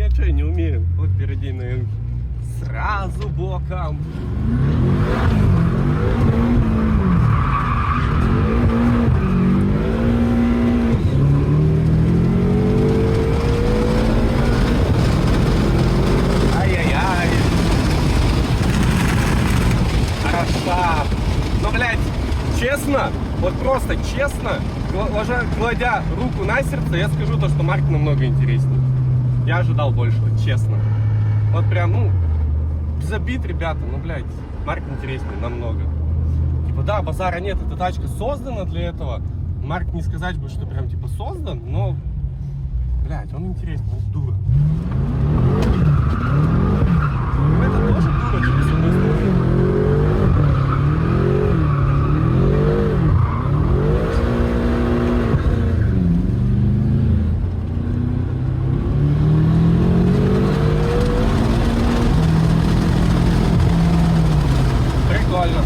Не, что, я не умею. Вот впереди, наверное, сразу боком. Ай-яй-яй. Хороша. Но, блядь, честно, вот просто честно, кладя руку на сердце, я скажу то, что Марк намного интереснее. Я ожидал большего, честно. Вот прям, ну, без обид, ребята, ну, блядь, Марк интереснее намного. Типа, да, базара нет, эта тачка создана для этого. Марк не сказать бы, что прям, типа, создан, но, блядь, он интереснее, он дура. Ну, это тоже дура, типа, с одной стороны. Прикольно.